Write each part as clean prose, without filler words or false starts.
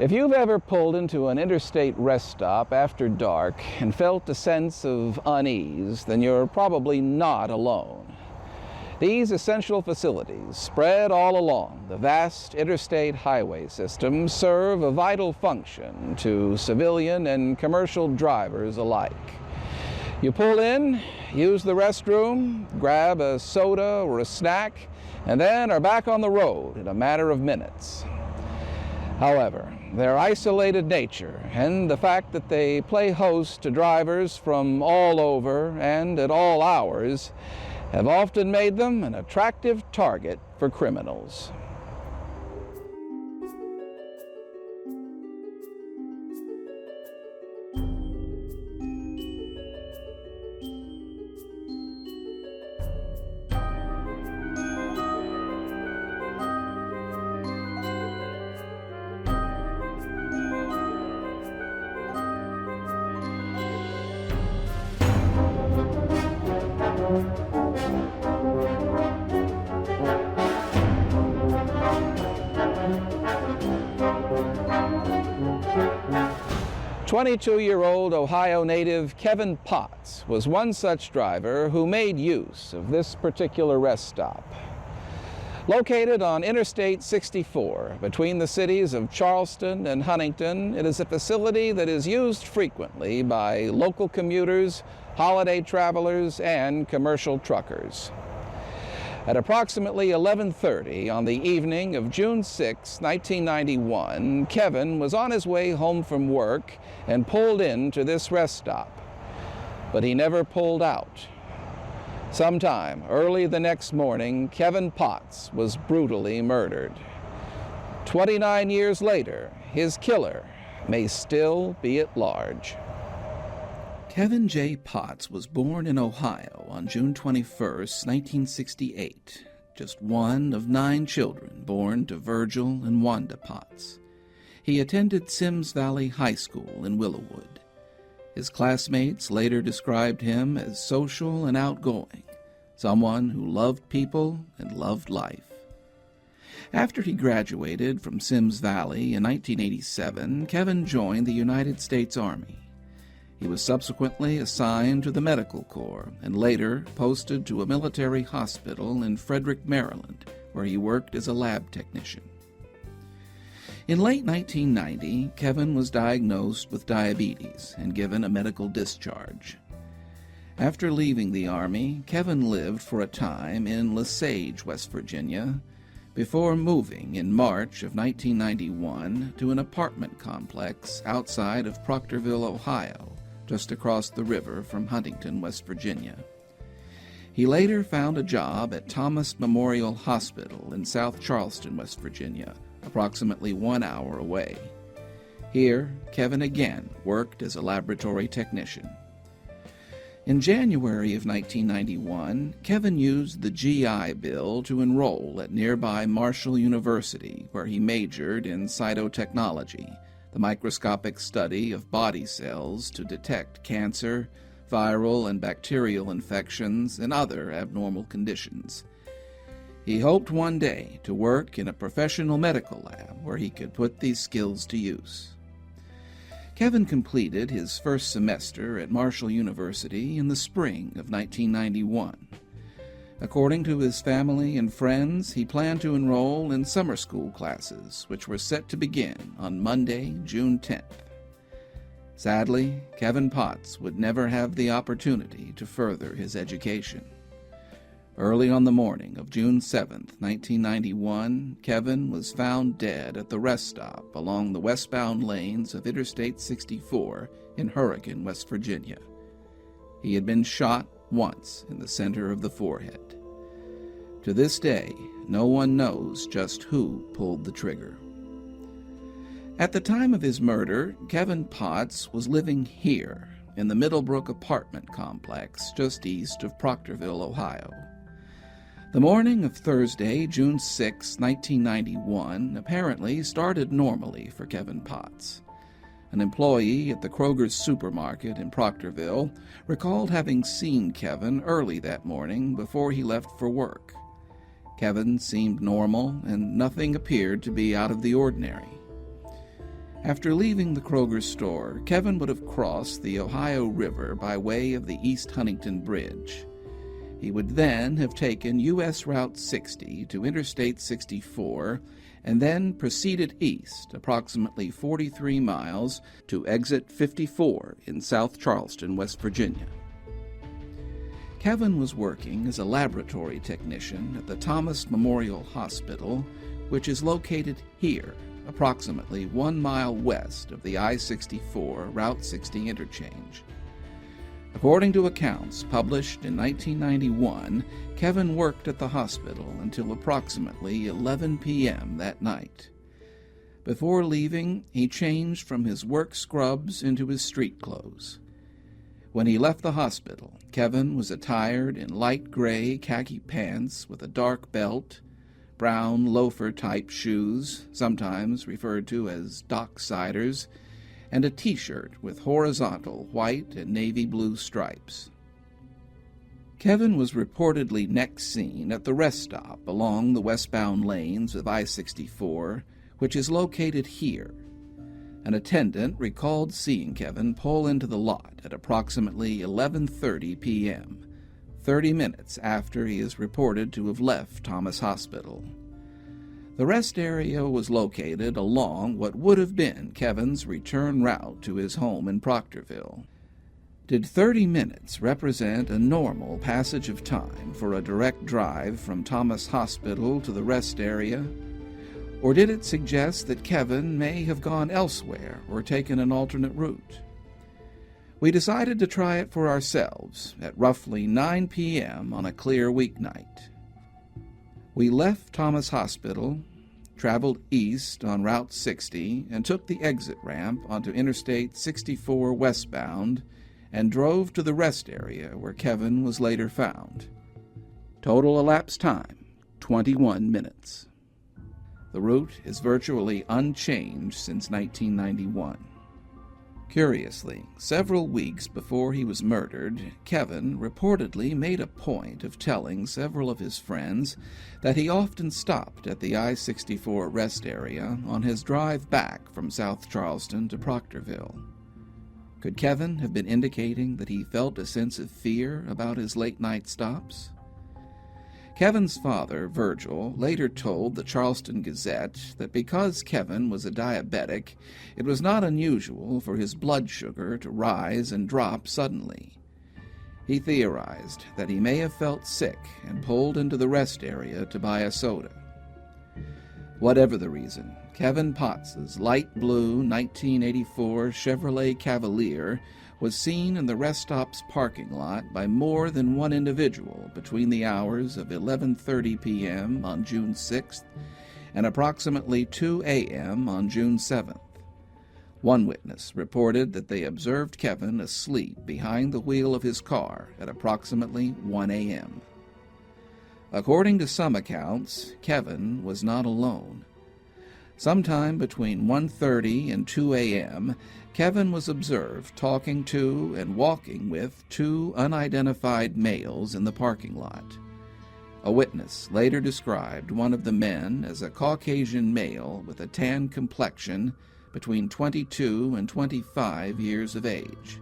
If you've ever pulled into an interstate rest stop after dark and felt a sense of unease, then you're probably not alone. These essential facilities, spread all along the vast interstate highway system, serve a vital function to civilian and commercial drivers alike. You pull in, use the restroom, grab a soda or a snack, and then are back on the road in a matter of minutes. However, their isolated nature and the fact that they play host to drivers from all over and at all hours have often made them an attractive target for criminals. "22-year-old Ohio native Kevin Potts was one such driver who made use of this particular rest stop. Located on Interstate 64 between the cities of Charleston and Huntington, it is a facility that is used frequently by local commuters, holiday travelers, and commercial truckers. At approximately 11:30 on the evening of June 6, 1991, Kevin was on his way home from work and pulled into this rest stop. But he never pulled out. Sometime early the next morning, Kevin Potts was brutally murdered. 29 years later, his killer may still be at large. Kevin J. Potts was born in Ohio on June 21, 1968, just one of 9 children born to Virgil and Wanda Potts. He attended Sims Valley High School in Willowwood. His classmates later described him as social and outgoing, someone who loved people and loved life. After he graduated from Sims Valley in 1987, Kevin joined the United States Army. He was subsequently assigned to the Medical Corps and later posted to a military hospital in Frederick, Maryland, where he worked as a lab technician. In late 1990, Kevin was diagnosed with diabetes and given a medical discharge. After leaving the Army, Kevin lived for a time in Lesage, West Virginia, before moving in March of 1991 to an apartment complex outside of Proctorville, Ohio, just across the river from Huntington, West Virginia. He later found a job at Thomas Memorial Hospital in South Charleston, West Virginia, approximately 1 hour away. Here, Kevin again worked as a laboratory technician. In January of 1991, Kevin used the GI Bill to enroll at nearby Marshall University, where he majored in cytotechnology, the microscopic study of body cells to detect cancer, viral and bacterial infections, and other abnormal conditions. He hoped one day to work in a professional medical lab where he could put these skills to use. Kevin completed his first semester at Marshall University in the spring of 1991. According to his family and friends, he planned to enroll in summer school classes, which were set to begin on Monday, June 10th. Sadly, Kevin Potts would never have the opportunity to further his education. Early on the morning of June 7, 1991, Kevin was found dead at the rest stop along the westbound lanes of Interstate 64 in Hurricane, West Virginia. He had been shot once in the center of the forehead. To this day, no one knows just who pulled the trigger. At the time of his murder, Kevin Potts was living here in the Middlebrook apartment complex just east of Proctorville, Ohio. The morning of Thursday, June 6, 1991, apparently started normally for Kevin Potts. An employee at the Kroger's supermarket in Proctorville recalled having seen Kevin early that morning before he left for work. Kevin seemed normal, and nothing appeared to be out of the ordinary. After leaving the Kroger store, Kevin would have crossed the Ohio River by way of the East Huntington Bridge. He would then have taken U.S. Route 60 to Interstate 64 and then proceeded east approximately 43 miles to exit 54 in South Charleston, West Virginia. Kevin was working as a laboratory technician at the Thomas Memorial Hospital, which is located here, approximately 1 mile west of the I-64 Route 60 interchange. According to accounts published in 1991, Kevin worked at the hospital until approximately 11 p.m. that night. Before leaving, he changed from his work scrubs into his street clothes. When he left the hospital, Kevin was attired in light gray khaki pants with a dark belt, brown loafer-type shoes, sometimes referred to as docksiders, and a T-shirt with horizontal white and navy blue stripes. Kevin was reportedly next seen at the rest stop along the westbound lanes of I-64, which is located here. An attendant recalled seeing Kevin pull into the lot at approximately 11:30 p.m., 30 minutes after he is reported to have left Thomas Hospital. The rest area was located along what would have been Kevin's return route to his home in Proctorville. Did 30 minutes represent a normal passage of time for a direct drive from Thomas Hospital to the rest area? Or did it suggest that Kevin may have gone elsewhere or taken an alternate route? We decided to try it for ourselves at roughly 9 p.m. on a clear weeknight. We left Thomas Hospital, traveled east on Route 60, and took the exit ramp onto Interstate 64 westbound and drove to the rest area where Kevin was later found. Total elapsed time, 21 minutes. The route is virtually unchanged since 1991. Curiously, several weeks before he was murdered, Kevin reportedly made a point of telling several of his friends that he often stopped at the I-64 rest area on his drive back from South Charleston to Proctorville. Could Kevin have been indicating that he felt a sense of fear about his late-night stops? Kevin's father, Virgil, later told the Charleston Gazette that because Kevin was a diabetic, it was not unusual for his blood sugar to rise and drop suddenly. He theorized that he may have felt sick and pulled into the rest area to buy a soda. Whatever the reason, Kevin Potts's light blue 1984 Chevrolet Cavalier was seen in the rest stop's parking lot by more than one individual between the hours of 11:30 p.m. on June 6th and approximately 2 a.m. on June 7th. One witness reported that they observed Kevin asleep behind the wheel of his car at approximately 1 a.m. According to some accounts, Kevin was not alone. Sometime between 1:30 and 2 a.m., Kevin was observed talking to and walking with two unidentified males in the parking lot. A witness later described one of the men as a Caucasian male with a tan complexion between 22 and 25 years of age.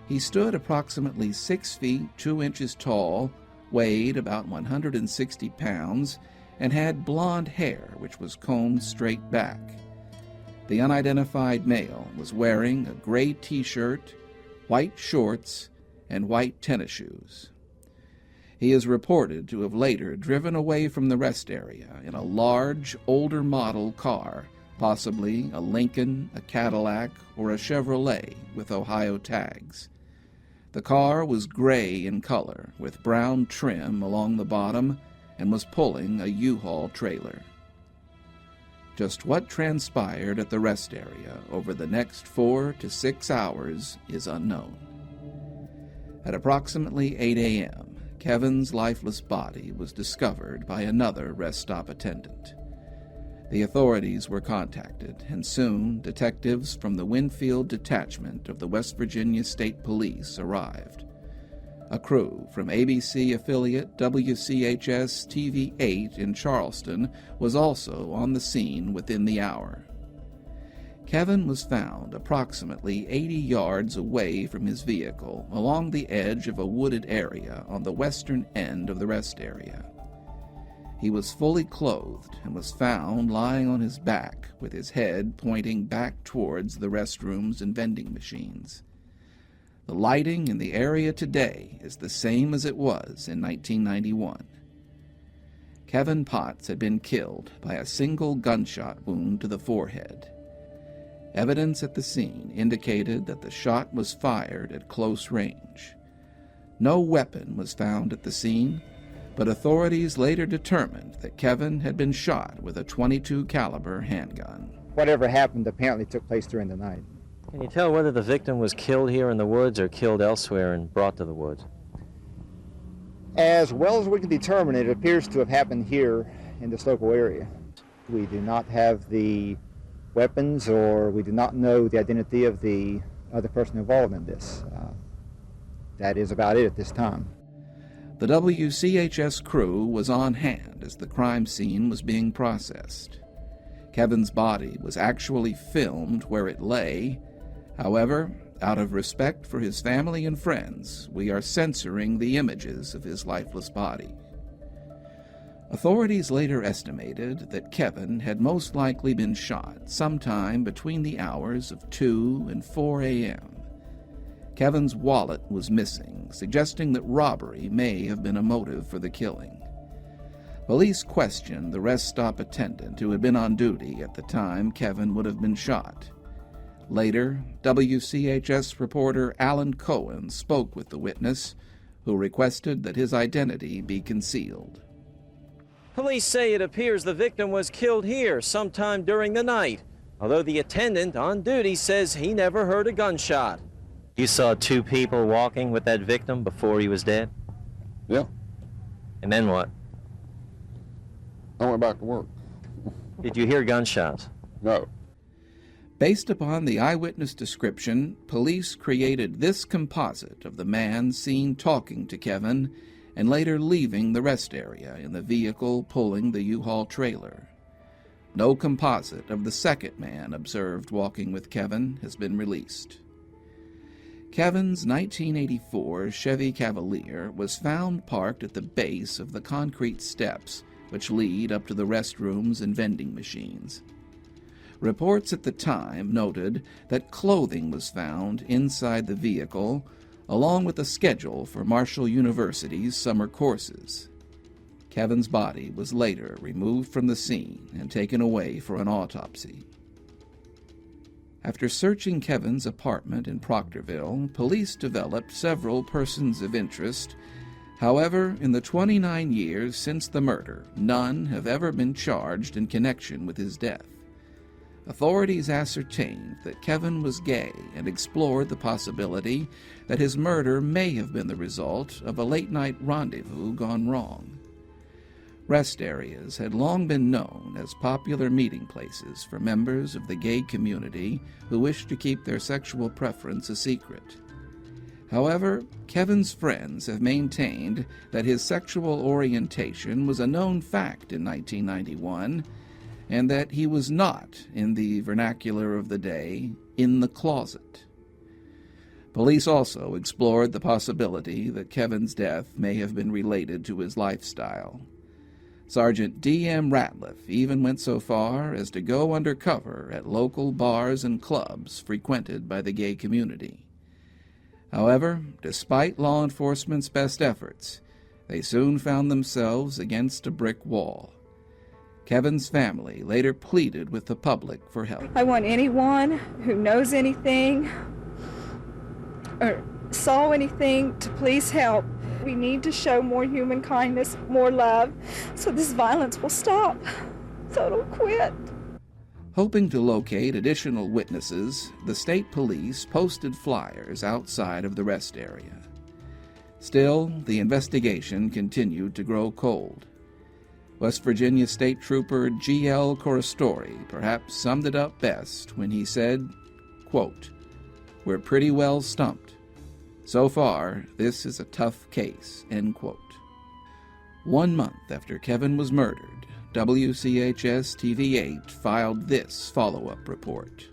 He stood approximately 6 feet 2 inches tall, weighed about 160 pounds, and had blonde hair which was combed straight back. The unidentified male was wearing a gray T-shirt, white shorts, and white tennis shoes. He is reported to have later driven away from the rest area in a large, older model car, possibly a Lincoln, a Cadillac, or a Chevrolet with Ohio tags. The car was gray in color with brown trim along the bottom and was pulling a U-Haul trailer. Just what transpired at the rest area over the next 4 to 6 hours is unknown. At approximately 8 a.m., Kevin's lifeless body was discovered by another rest stop attendant. The authorities were contacted, and soon detectives from the Winfield Detachment of the West Virginia State Police arrived. A crew from ABC affiliate WCHS TV 8 in Charleston was also on the scene within the hour. Kevin was found approximately 80 yards away from his vehicle along the edge of a wooded area on the western end of the rest area. He was fully clothed and was found lying on his back with his head pointing back towards the restrooms and vending machines. The lighting in the area today is the same as it was in 1991. Kevin Potts had been killed by a single gunshot wound to the forehead. Evidence at the scene indicated that the shot was fired at close range. No weapon was found at the scene, but authorities later determined that Kevin had been shot with a .22 caliber handgun. Whatever happened apparently took place during the night. Can you tell whether the victim was killed here in the woods or killed elsewhere and brought to the woods? As well as we can determine, it appears to have happened here in this local area. We do not have the weapons, or we do not know the identity of the other person involved in this. That is about it at this time. The WCHS crew was on hand as the crime scene was being processed. Kevin's body was actually filmed where it lay. However, out of respect for his family and friends, we are censoring the images of his lifeless body. Authorities later estimated that Kevin had most likely been shot sometime between the hours of 2 and 4 a.m. Kevin's wallet was missing, suggesting that robbery may have been a motive for the killing. Police questioned the rest stop attendant who had been on duty at the time Kevin would have been shot. Later, WCHS reporter Alan Cohen spoke with the witness, who requested that his identity be concealed. Police say it appears the victim was killed here sometime during the night, although the attendant on duty says he never heard a gunshot. You saw two people walking with that victim before he was dead? Yeah. And then what? I went back to work. Did you hear gunshots? No. Based upon the eyewitness description, police created this composite of the man seen talking to Kevin and later leaving the rest area in the vehicle pulling the U-Haul trailer. No composite of the second man observed walking with Kevin has been released. Kevin's 1984 Chevy Cavalier was found parked at the base of the concrete steps which lead up to the restrooms and vending machines. Reports at the time noted that clothing was found inside the vehicle, along with a schedule for Marshall University's summer courses. Kevin's body was later removed from the scene and taken away for an autopsy. After searching Kevin's apartment in Proctorville, police developed several persons of interest. However, in the 29 years since the murder, none have ever been charged in connection with his death. Authorities ascertained that Kevin was gay and explored the possibility that his murder may have been the result of a late-night rendezvous gone wrong. Rest areas had long been known as popular meeting places for members of the gay community who wished to keep their sexual preference a secret. However, Kevin's friends have maintained that his sexual orientation was a known fact in 1991, and that he was not, in the vernacular of the day, in the closet. Police also explored the possibility that Kevin's death may have been related to his lifestyle. Sergeant D.M. Ratliff even went so far as to go undercover at local bars and clubs frequented by the gay community. However, despite law enforcement's best efforts, they soon found themselves against a brick wall. Kevin's family later pleaded with the public for help. I want anyone who knows anything or saw anything to please help. We need to show more human kindness, more love, so this violence will stop, so it'll quit. Hoping to locate additional witnesses, the state police posted flyers outside of the rest area. Still, the investigation continued to grow cold. West Virginia State Trooper G.L. Corristori perhaps summed it up best when he said, quote, "We're pretty well stumped. So far, this is a tough case," end quote. 1 month after Kevin was murdered, WCHS TV8 filed this follow-up report.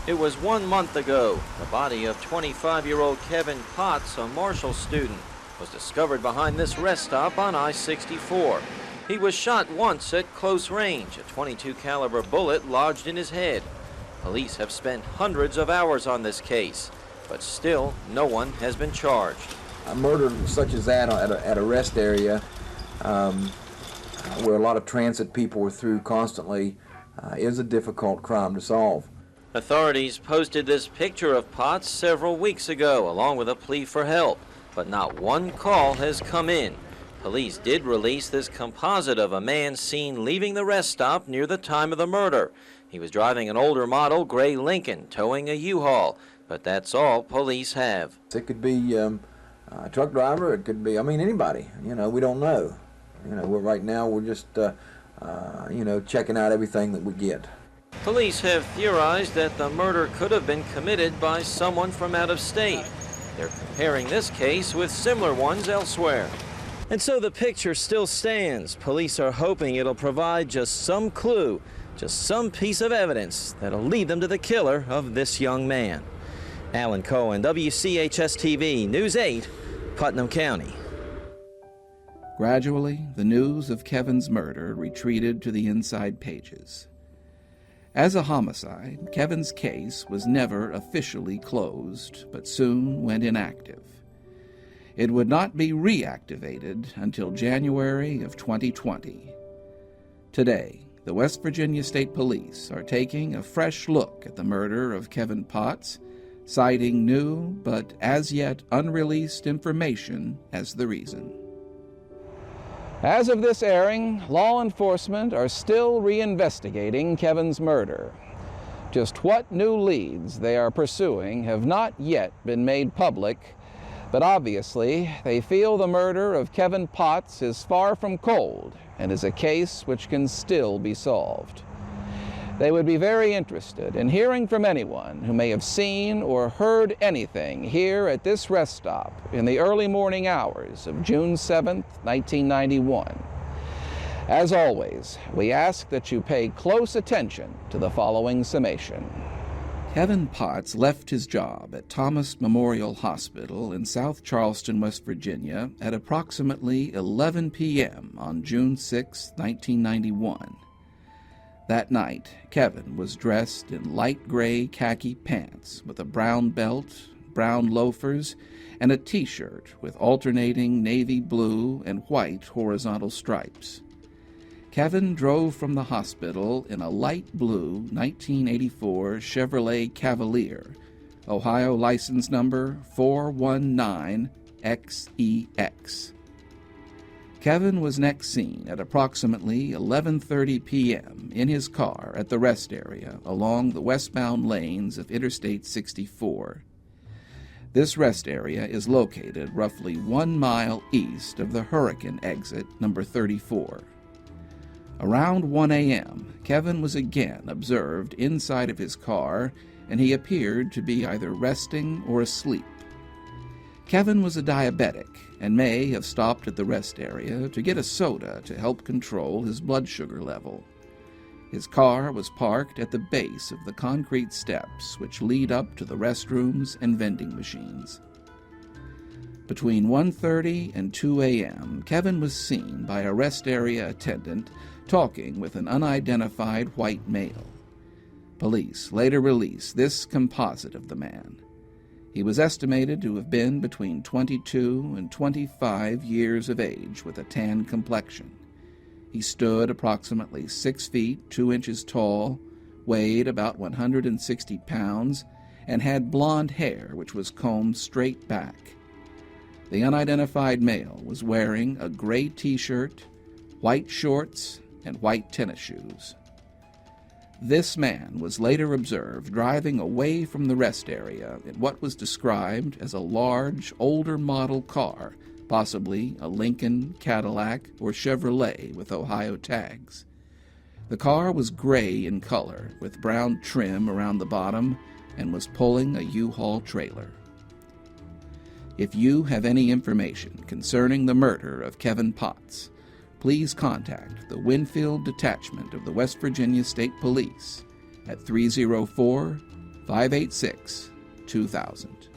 It was 1 month ago. The body of 25-year-old Kevin Potts, a Marshall student, was discovered behind this rest stop on I-64. He was shot once at close range. A .22 caliber bullet lodged in his head. Police have spent hundreds of hours on this case, but still no one has been charged. A murder such as that at a rest area where a lot of transit people were through constantly is a difficult crime to solve. Authorities posted this picture of Potts several weeks ago along with a plea for help, but not one call has come in. Police did release this composite of a man seen leaving the rest stop near the time of the murder. He was driving an older model gray Lincoln, towing a U-Haul, but that's all police have. It could be a truck driver, it could be, anybody. We don't know. Right now we're just, checking out everything that we get. Police have theorized that the murder could have been committed by someone from out of state. They're comparing this case with similar ones elsewhere. And so the picture still stands. Police are hoping it'll provide just some clue, just some piece of evidence that'll lead them to the killer of this young man. Alan Cohen, WCHS-TV, News 8, Putnam County. Gradually, the news of Kevin's murder retreated to the inside pages. As a homicide, Kevin's case was never officially closed, but soon went inactive. It would not be reactivated until January of 2020. Today, the West Virginia State Police are taking a fresh look at the murder of Kevin Potts, citing new but as yet unreleased information as the reason. As of this airing, law enforcement are still reinvestigating Kevin's murder. Just what new leads they are pursuing have not yet been made public, but obviously they feel the murder of Kevin Potts is far from cold and is a case which can still be solved. They would be very interested in hearing from anyone who may have seen or heard anything here at this rest stop in the early morning hours of June 7th, 1991. As always, we ask that you pay close attention to the following summation. Kevin Potts left his job at Thomas Memorial Hospital in South Charleston, West Virginia at approximately 11 p.m. on June 6, 1991. That night, Kevin was dressed in light gray khaki pants with a brown belt, brown loafers, and a t-shirt with alternating navy blue and white horizontal stripes. Kevin drove from the hospital in a light blue 1984 Chevrolet Cavalier, Ohio license number 419XEX. Kevin was next seen at approximately 11:30 p.m. in his car at the rest area along the westbound lanes of Interstate 64. This rest area is located roughly 1 mile east of the Hurricane exit number 34. Around 1 a.m., Kevin was again observed inside of his car, and he appeared to be either resting or asleep. Kevin was a diabetic and may have stopped at the rest area to get a soda to help control his blood sugar level. His car was parked at the base of the concrete steps which lead up to the restrooms and vending machines. Between 1:30 and 2 a.m., Kevin was seen by a rest area attendant talking with an unidentified white male. Police later released this composite of the man. He was estimated to have been between 22 and 25 years of age with a tan complexion. He stood approximately 6 feet 2 inches tall, weighed about 160 pounds, and had blonde hair which was combed straight back. The unidentified male was wearing a gray t-shirt, white shorts, and white tennis shoes. This man was later observed driving away from the rest area in what was described as a large, older model car, possibly a Lincoln, Cadillac, or Chevrolet with Ohio tags. The car was gray in color, with brown trim around the bottom, and was pulling a U-Haul trailer. If you have any information concerning the murder of Kevin Potts, please contact the Winfield Detachment of the West Virginia State Police at 304-585-5300. 586-2000.